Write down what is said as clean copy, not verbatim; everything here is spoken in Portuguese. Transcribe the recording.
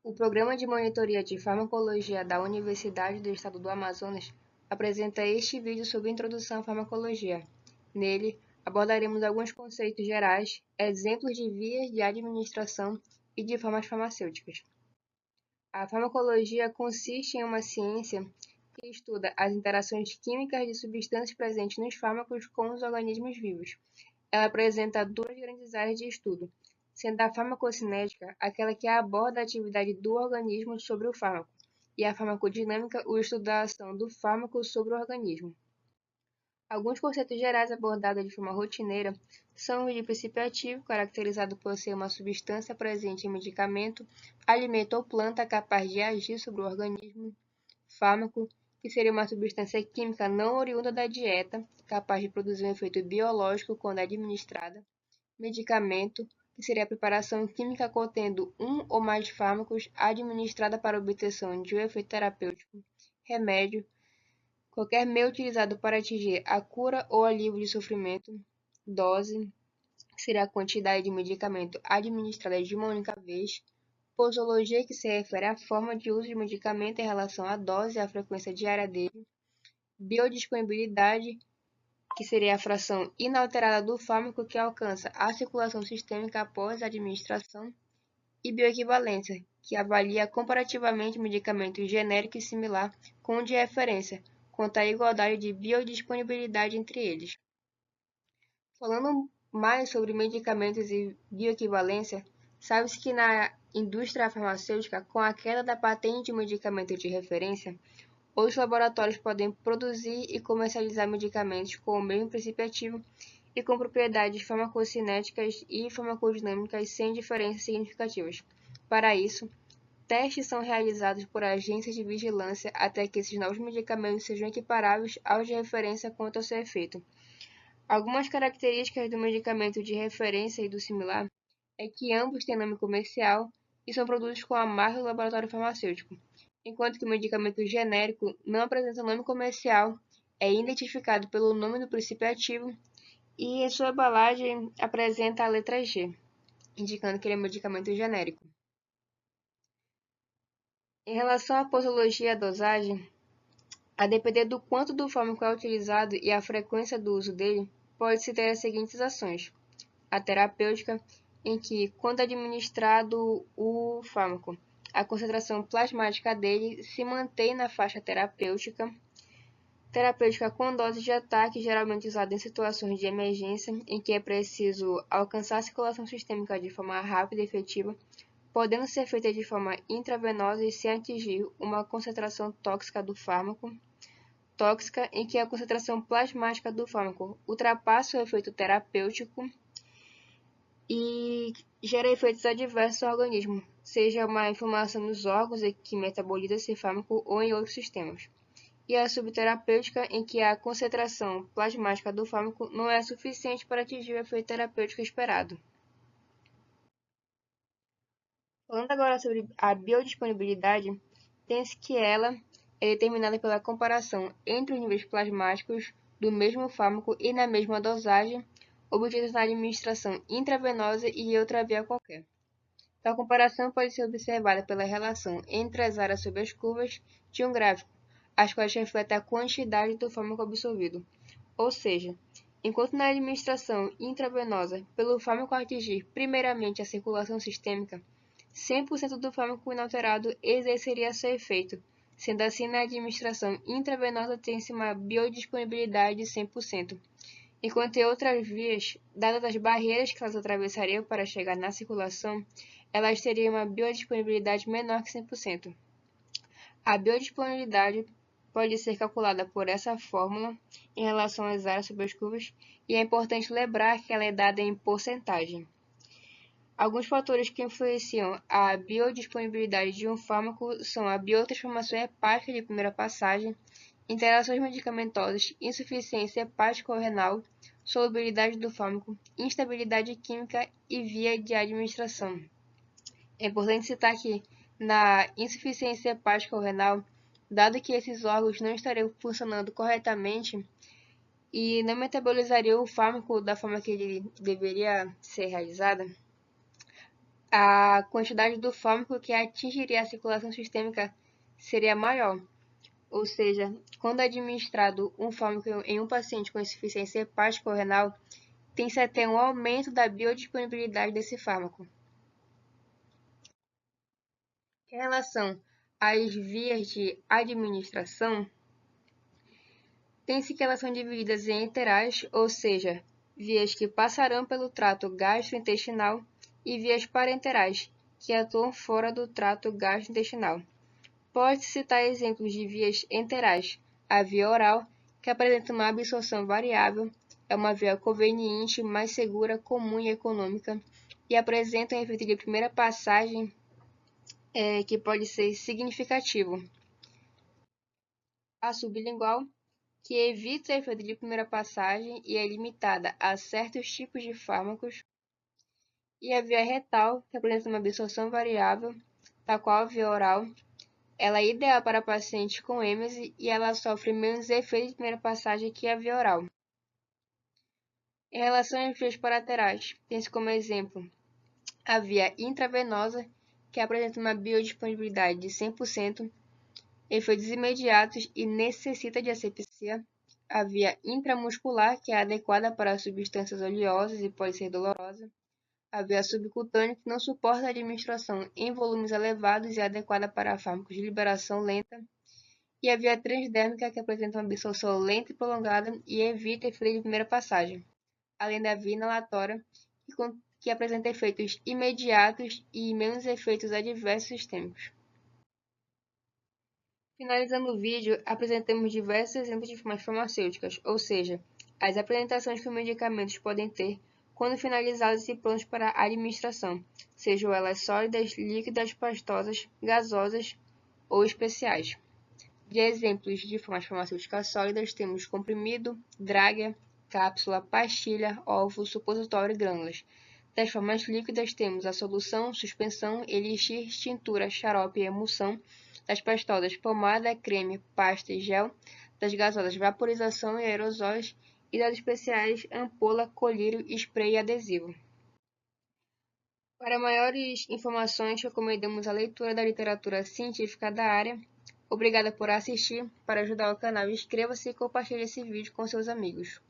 O Programa de Monitoria de Farmacologia da Universidade do Estado do Amazonas apresenta este vídeo sobre Introdução à Farmacologia. Nele, abordaremos alguns conceitos gerais, exemplos de vias de administração e de formas farmacêuticas. A farmacologia consiste em uma ciência que estuda as interações químicas de substâncias presentes nos fármacos com os organismos vivos. Ela apresenta duas grandes áreas de estudo, sendo a farmacocinética aquela que aborda a atividade do organismo sobre o fármaco, e a farmacodinâmica o estudo da ação do fármaco sobre o organismo. Alguns conceitos gerais abordados de forma rotineira são o de princípio ativo, caracterizado por ser uma substância presente em medicamento, alimento ou planta capaz de agir sobre o organismo. Fármaco, que seria uma substância química não oriunda da dieta, capaz de produzir um efeito biológico quando administrada. Medicamento, que seria a preparação química contendo um ou mais fármacos administrada para obtenção de um efeito terapêutico. Remédio, qualquer meio utilizado para atingir a cura ou alívio de sofrimento. Dose, que seria a quantidade de medicamento administrada de uma única vez. Posologia, que se refere à forma de uso de medicamento em relação à dose e à frequência diária dele. Biodisponibilidade, que seria a fração inalterada do fármaco que alcança a circulação sistêmica após a administração. E bioequivalência, que avalia comparativamente medicamento genérico e similar com o de referência, quanto à igualdade de biodisponibilidade entre eles. Falando mais sobre medicamentos e bioequivalência, sabe-se que na indústria farmacêutica, com a queda da patente de medicamento de referência, outros laboratórios podem produzir e comercializar medicamentos com o mesmo princípio ativo e com propriedades farmacocinéticas e farmacodinâmicas sem diferenças significativas. Para isso, testes são realizados por agências de vigilância até que esses novos medicamentos sejam equiparáveis aos de referência quanto ao seu efeito. Algumas características do medicamento de referência e do similar é que ambos têm nome comercial e são produzidos com a marca do laboratório farmacêutico, enquanto que o medicamento genérico não apresenta nome comercial, é identificado pelo nome do princípio ativo e em sua embalagem apresenta a letra G, indicando que ele é um medicamento genérico. Em relação à posologia e à dosagem, a depender do quanto do fármaco é utilizado e a frequência do uso dele, pode-se ter as seguintes ações. A terapêutica, em que, quando administrado o fármaco, a concentração plasmática dele se mantém na faixa terapêutica. Terapêutica com dose de ataque, geralmente usada em situações de emergência, em que é preciso alcançar a circulação sistêmica de forma rápida e efetiva, podendo ser feita de forma intravenosa e sem atingir uma concentração tóxica do fármaco. Tóxica, em que a concentração plasmática do fármaco ultrapassa o efeito terapêutico e gera efeitos adversos ao organismo, seja uma inflamação nos órgãos que metabolizam esse fármaco ou em outros sistemas. E a subterapêutica, em que a concentração plasmática do fármaco não é suficiente para atingir o efeito terapêutico esperado. Falando agora sobre a biodisponibilidade, tem-se que ela é determinada pela comparação entre os níveis plasmáticos do mesmo fármaco e na mesma dosagem, obtidos na administração intravenosa e outra via qualquer. Tal comparação pode ser observada pela relação entre as áreas sob as curvas de um gráfico, as quais refletem a quantidade do fármaco absorvido. Ou seja, enquanto na administração intravenosa, pelo fármaco atingir primeiramente a circulação sistêmica, 100% do fármaco inalterado exerceria seu efeito, sendo assim na administração intravenosa tem-se uma biodisponibilidade de 100%, enquanto em outras vias, dadas as barreiras que elas atravessariam para chegar na circulação, elas teriam uma biodisponibilidade menor que 100%. A biodisponibilidade pode ser calculada por essa fórmula em relação às áreas sob as curvas, e é importante lembrar que ela é dada em porcentagem. Alguns fatores que influenciam a biodisponibilidade de um fármaco são a biotransformação hepática de primeira passagem, interações medicamentosas, insuficiência hepática ou renal, solubilidade do fármaco, instabilidade química e via de administração. É importante citar que, na insuficiência hepática ou renal, dado que esses órgãos não estariam funcionando corretamente e não metabolizariam o fármaco da forma que ele deveria ser realizada, a quantidade do fármaco que atingiria a circulação sistêmica seria maior. Ou seja, quando administrado um fármaco em um paciente com insuficiência hepática ou renal, tem-se a ter um aumento da biodisponibilidade desse fármaco. Em relação às vias de administração, tem-se que elas são divididas em enterais, ou seja, vias que passarão pelo trato gastrointestinal, e vias parenterais, que atuam fora do trato gastrointestinal. Pode-se citar exemplos de vias enterais: a via oral, que apresenta uma absorção variável, é uma via conveniente, mais segura, comum e econômica, e apresenta um efeito de primeira passagem que pode ser significativo. A sublingual, que evita o efeito de primeira passagem e é limitada a certos tipos de fármacos, e a via retal, que apresenta uma absorção variável, tal qual a via oral. Ela é ideal para pacientes com êmese e ela sofre menos efeito de primeira passagem que a via oral. Em relação às vias colaterais, tem-se como exemplo a via intravenosa, que apresenta uma biodisponibilidade de 100%, efeitos imediatos e necessita de asepsia. A via intramuscular, que é adequada para substâncias oleosas e pode ser dolorosa. A via subcutânea, que não suporta a administração em volumes elevados e é adequada para fármacos de liberação lenta. E a via transdérmica, que apresenta uma absorção lenta e prolongada e evita efeito de primeira passagem. Além da via inalatória, que apresenta efeitos imediatos e menos efeitos adversos sistêmicos. Finalizando o vídeo, apresentamos diversos exemplos de formas farmacêuticas, ou seja, as apresentações que os medicamentos podem ter quando finalizados e prontos para administração, sejam elas sólidas, líquidas, pastosas, gasosas ou especiais. De exemplos de formas farmacêuticas sólidas, temos comprimido, drágia, cápsula, pastilha, ovo, supositório e grânulas. Das formas líquidas, temos a solução, suspensão, elixir, tintura, xarope e emulsão. Das pastosas, pomada, creme, pasta e gel. Das gasosas, vaporização e aerosóis. E das especiais, ampola, colírio, spray e adesivo. Para maiores informações, recomendamos a leitura da literatura científica da área. Obrigada por assistir. Para ajudar o canal, inscreva-se e compartilhe esse vídeo com seus amigos.